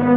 We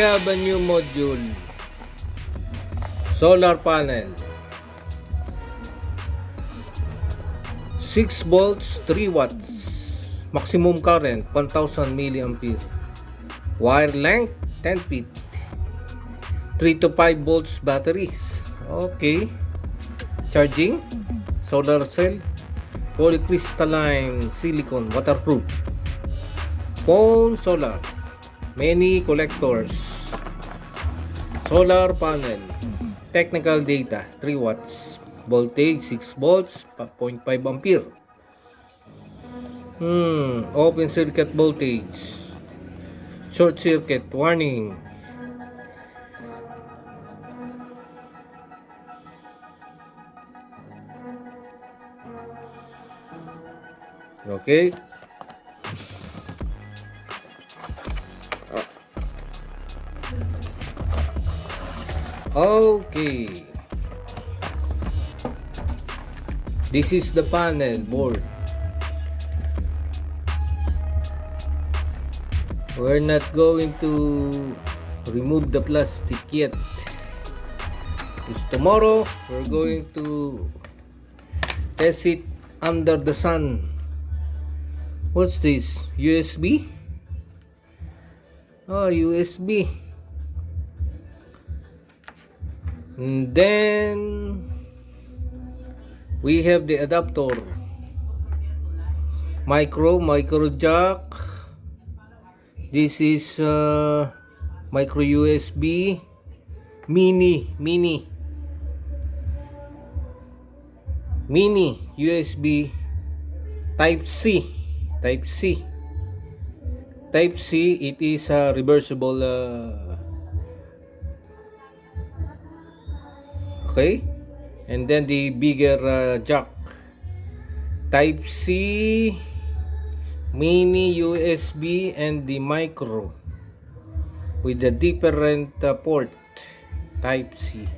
have a new module, solar panel, 6 volts 3 watts, maximum current 1000 milliampere, wire length 10 feet, 3 to 5 volts batteries. Okay, charging, solar cell, polycrystalline silicon, waterproof, phone solar, many collectors, solar panel, technical data 3 watts, voltage 6 volts 0.5 ampere, open circuit voltage, short circuit warning, okay. Okay, this is the panel board. We're not going to remove the plastic yet, because tomorrow we're going to test it under the sun. What's this? USB? Oh, USB. And then we have the adapter, micro jack. This is micro USB, mini USB, type C. It is a reversible, okay. And then the bigger jack, type C, mini USB, and the micro with the different port, type C.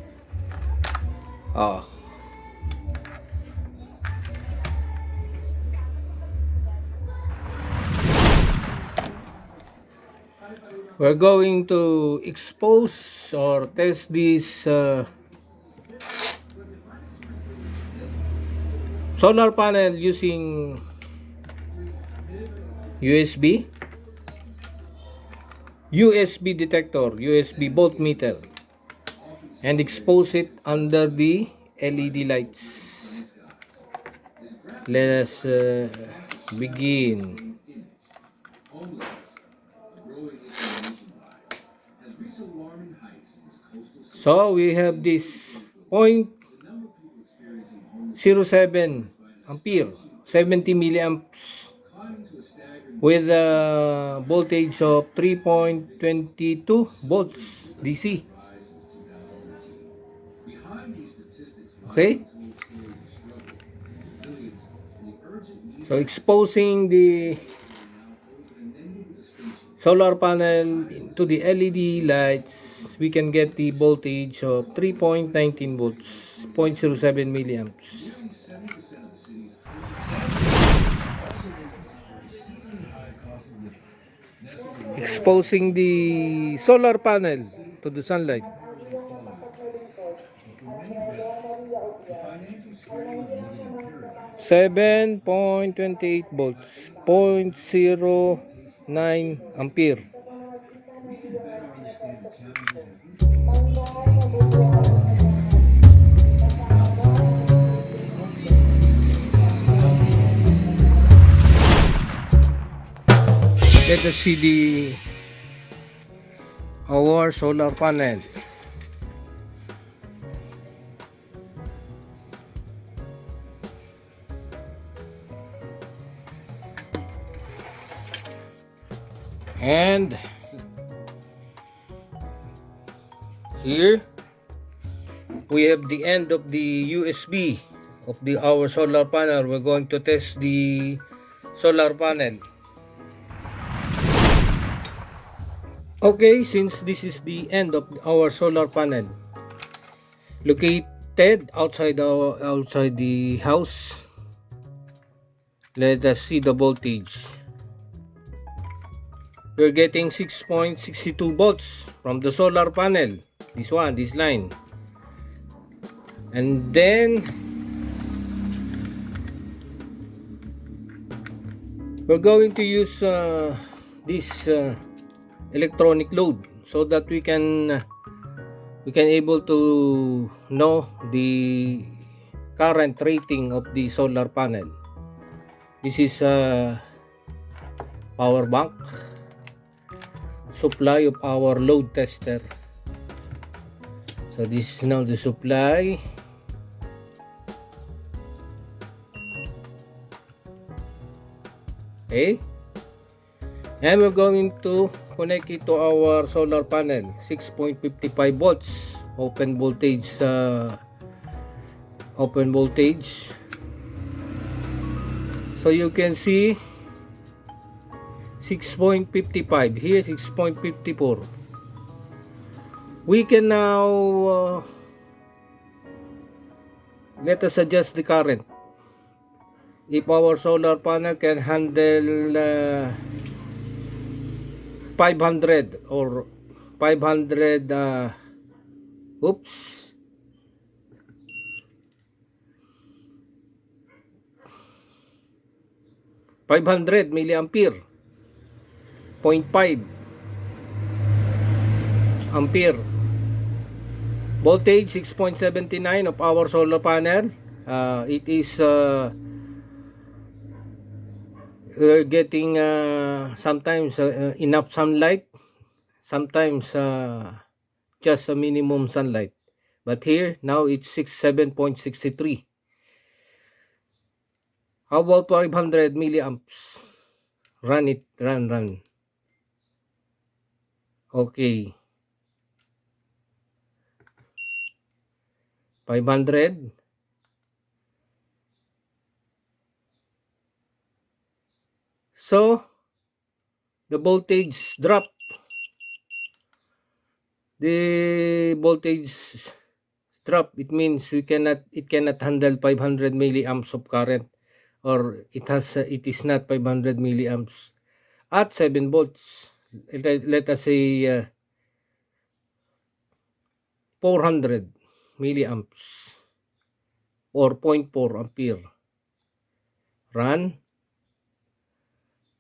We're going to expose or test this solar panel using USB detector, USB voltmeter, and expose it under the LED lights. Let us begin. So we have this 0.07 ampere, 70 milliamps, with a voltage of 3.22 volts DC. Okay, so exposing the solar panel to the LED lights, we can get the voltage of 3.19 volts, 0.07 milliamps. Exposing the solar panel to the sunlight. .28 volts, 0.09 ampere. Let us see our solar panel. And here we have the end of the USB of our solar panel. We're going to test the solar panel. Okay, since this is the end of our solar panel, located outside the house, let us see the voltage. We're getting 6.62 volts from the solar panel. This line. And then we're going to use this electronic load so that we can able to know the current rating of the solar panel. This is a power bank supply of our load tester. So this is now the supply. Okay, and we're going to connect it to our solar panel. 6.55 volts open voltage. So you can see 6.55 here, 6.54. We can now let us adjust the current. If our solar panel can handle 500 or 500 500 milliampere, 0.5 ampere, voltage 6.79 of our solar panel. It is getting sometimes enough sunlight, sometimes just a minimum sunlight, but here now it's 7.63. How about 500 milliamps? Run it, run. Okay, 500. So the voltage drop. The voltage drop. It means it cannot handle 500 milliamps of current, or it is not 500 milliamps at 7 volts. Let us say 400 milliamps or 0.4 ampere. Run.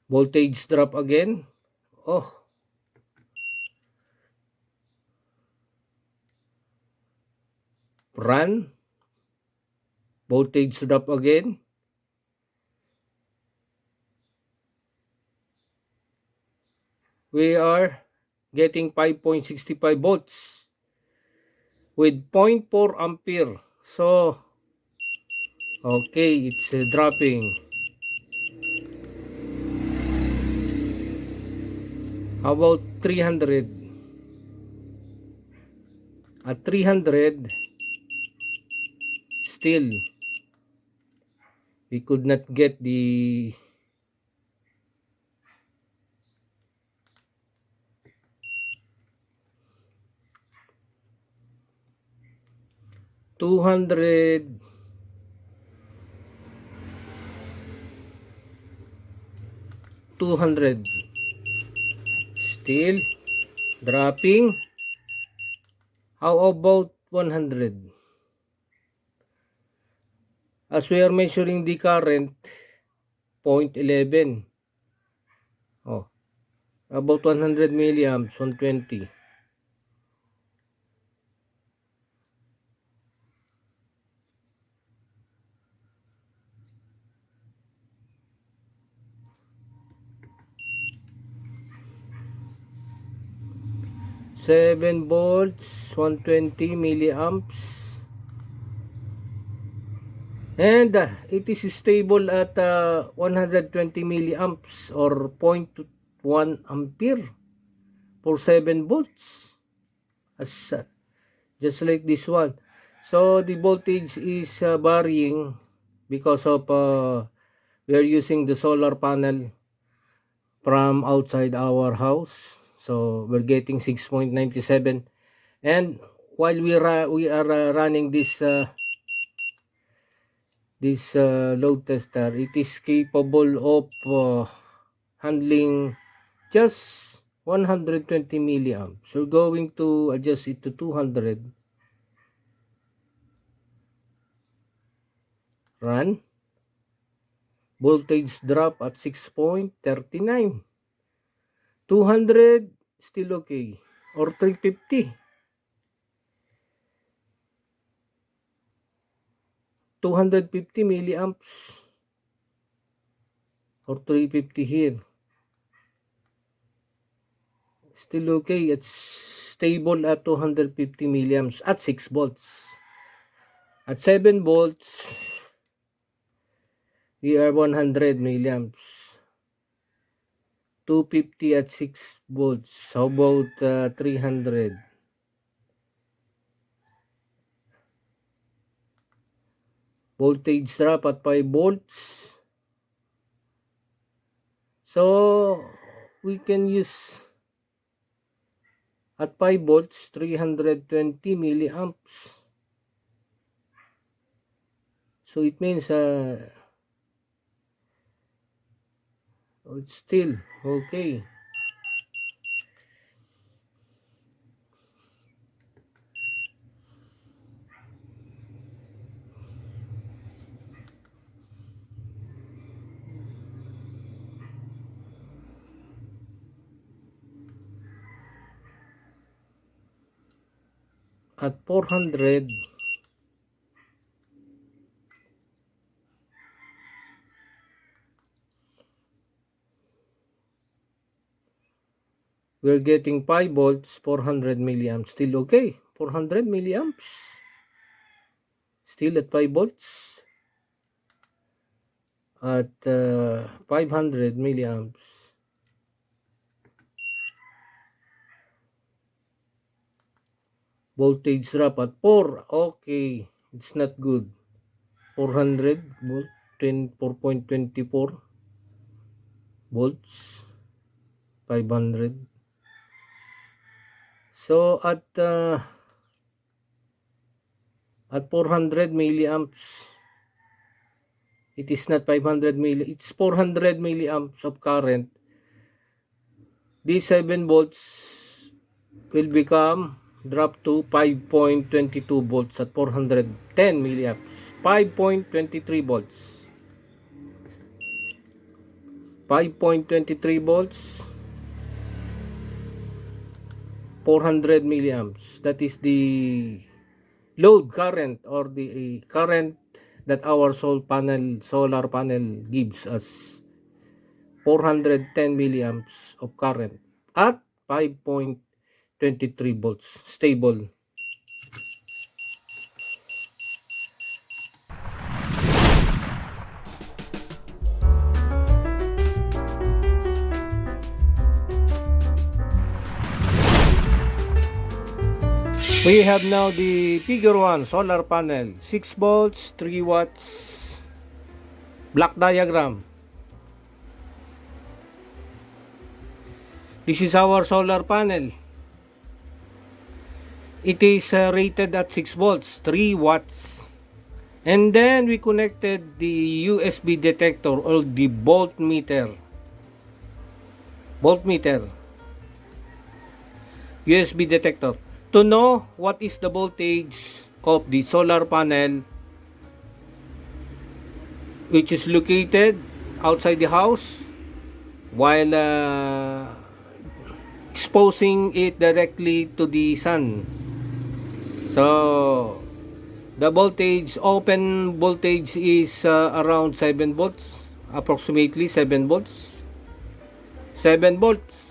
Voltage drop again. Oh, run. Voltage drop again. We are getting 5.65 volts with 0.4 ampere. So okay, it's dropping. How about 300? At 300, still we could not get the $200. Still dropping. How about 100? As we are measuring the current, 0.11. Oh, about 100 milliamps, 120. Seven volts, 120 milliamps. And it is stable at 120 milliamps or ampere for 7 volts, as just like this one. So the voltage is varying because of we are using the solar panel from outside our house. So we're getting 6.97, and while we are running this load tester, it is capable of handling just 120 milliamps. So going to adjust it to 200. Run. Voltage drop at 6.39. 200 still okay, or 350. 250 milliamps or 350 here. Still okay. It's stable at 250 milliamps at 6 volts. At 7 volts, we are 100 milliamps. 250 at 6 volts. How about 300? Voltage drop at 5 volts. So we can use at 5 volts 320 milliamps. So it means it's still okay. At 400, we're getting 5 volts, 400 milliamps. Still okay. 400 milliamps. Still at 5 volts. At 500 milliamps. Voltage drop at 4. Okay. It's not good. 400 volt. 4.24 volts. 500. So at 400 milliamps, it is not 500 milli, it's 400 milliamps of current. These 7 volts will become drop to 5.22 volts at 410 milliamps. 5.23 volts. 5.23 volts. 400 milliamps. That is the load current, or the current that our solar panel gives us. 410 milliamps of current at 5.23 volts stable. We have now the figure 1 solar panel, 6 volts, 3 watts, block diagram. This is our solar panel. It is rated at 6 volts, 3 watts. And then we connected the USB detector or the voltmeter. USB detector. To know what is the voltage of the solar panel, which is located outside the house, while exposing it directly to the sun. So the voltage, open voltage, is around 7 volts, approximately 7 volts. 7 volts.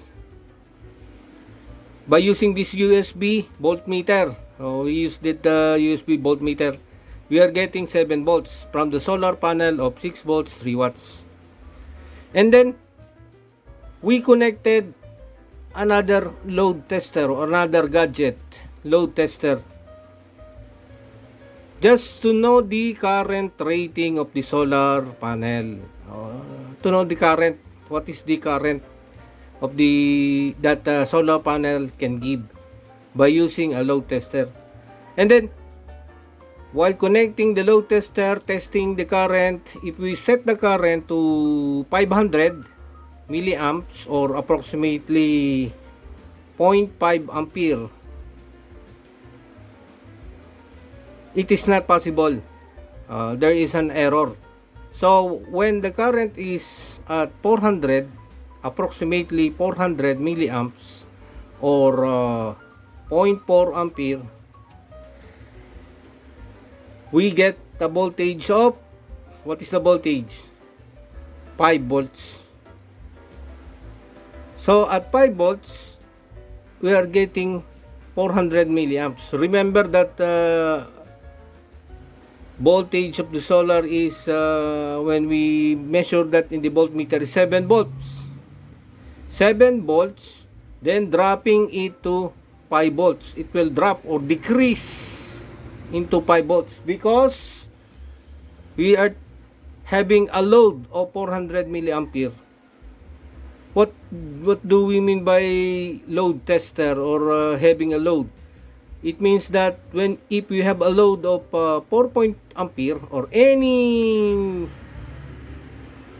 By using this USB voltmeter, we used the USB voltmeter, we are getting 7 volts from the solar panel of 6 volts, 3 watts. And then we connected another load tester or another gadget load tester just to know the current rating of the solar panel. To know the current, what is the current of the that solar panel can give by using a load tester. And then while connecting the load tester, testing the current, if we set the current to 500 milliamps or approximately 0.5 ampere, it is not possible. There is an error. So when the current is at 400, approximately 400 milliamps or 0.4 ampere, we get the voltage of, what is the voltage? 5 volts. So at 5 volts, we are getting 400 milliamps. Remember that voltage of the solar is when we measure that in the voltmeter is 7 volts. 7 volts, then dropping it to 5 volts. It will drop or decrease into 5 volts because we are having a load of 400 milliampere. What do we mean by load tester or having a load? It means that if you have a load of 4 ampere or any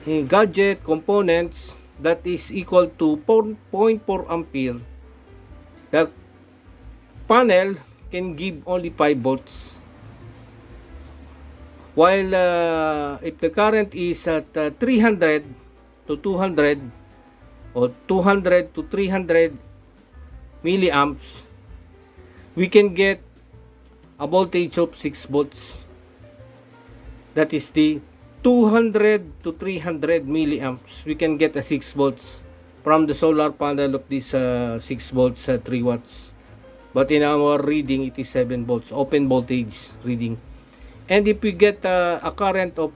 gadget components that is equal to 0.4 ampere, the panel can give only 5 volts. While if the current is at 300 to 200 or 200 to 300 milliamps, we can get a voltage of 6 volts. That is the 200 to 300 milliamps. We can get a 6 volts from the solar panel of this 6 volts 3 watts. But in our reading, it is 7 volts, open voltage reading. And if we get a current of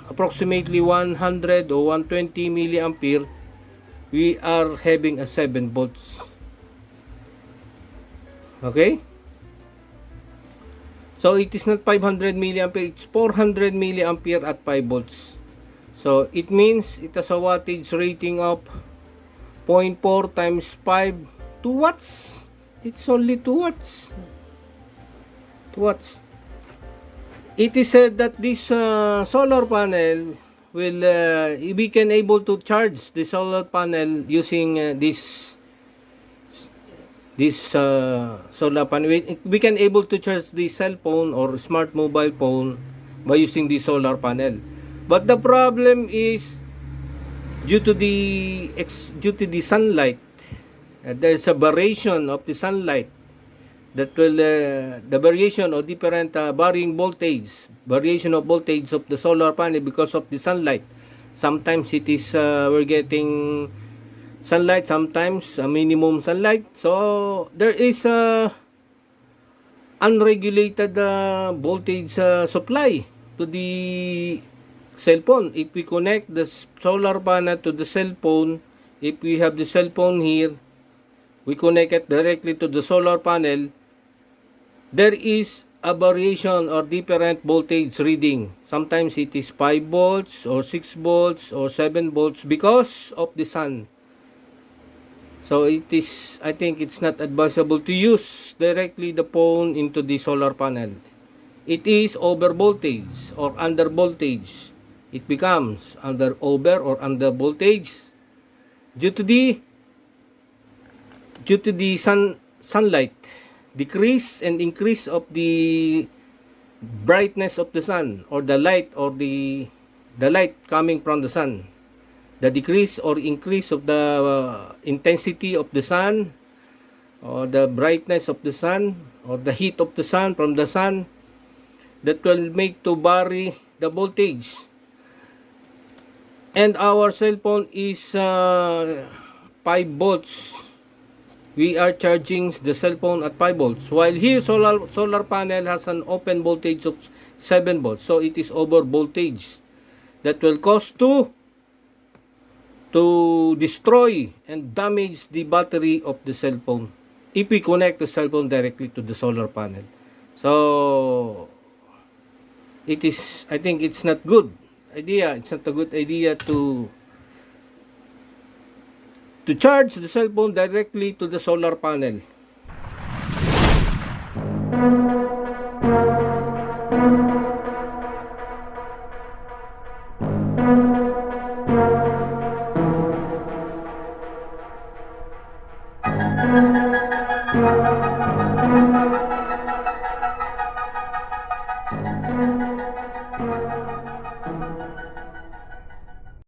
approximately 100 or 120 milliampere, we are having a 7 volts. Okay? So it is not 500 milliampere, it's 400 milliampere at 5 volts. So it means it has a wattage rating of 0.4 times 5, 2 watts. It's only 2 watts. 2 watts. It is said that this solar panel will, we can able to charge the solar panel using this solar panel. We can able to charge the cell phone or smart mobile phone by using the solar panel. But the problem is due to the sunlight. There's a variation of the sunlight that will the variation of different varying voltage, variation of voltage of the solar panel because of the sunlight. Sometimes it is we're getting sunlight, sometimes a minimum sunlight. So there is a unregulated voltage supply to the cell phone. If we connect the solar panel to the cell phone, if we have the cell phone here, we connect it directly to the solar panel, there is a variation or different voltage reading. Sometimes it is 5 volts or 6 volts or 7 volts because of the sun. So it is, I think it's not advisable to use directly the phone into the solar panel. It is over voltage or under voltage. It becomes over or under voltage due to the sunlight, decrease and increase of the brightness of the sun or the light coming from the sun, the decrease or increase of the intensity of the sun or the brightness of the sun or the heat of the sun from the sun, that will make to vary the voltage. And our cell phone is 5 volts. We are charging the cell phone at 5 volts. While here, solar panel has an open voltage of 7 volts. So it is over voltage. That will cause to to destroy and damage the battery of the cell phone if we connect the cell phone directly to the solar panel. So I think it's not good idea. It's not a good idea to charge the cell phone directly to the solar panel.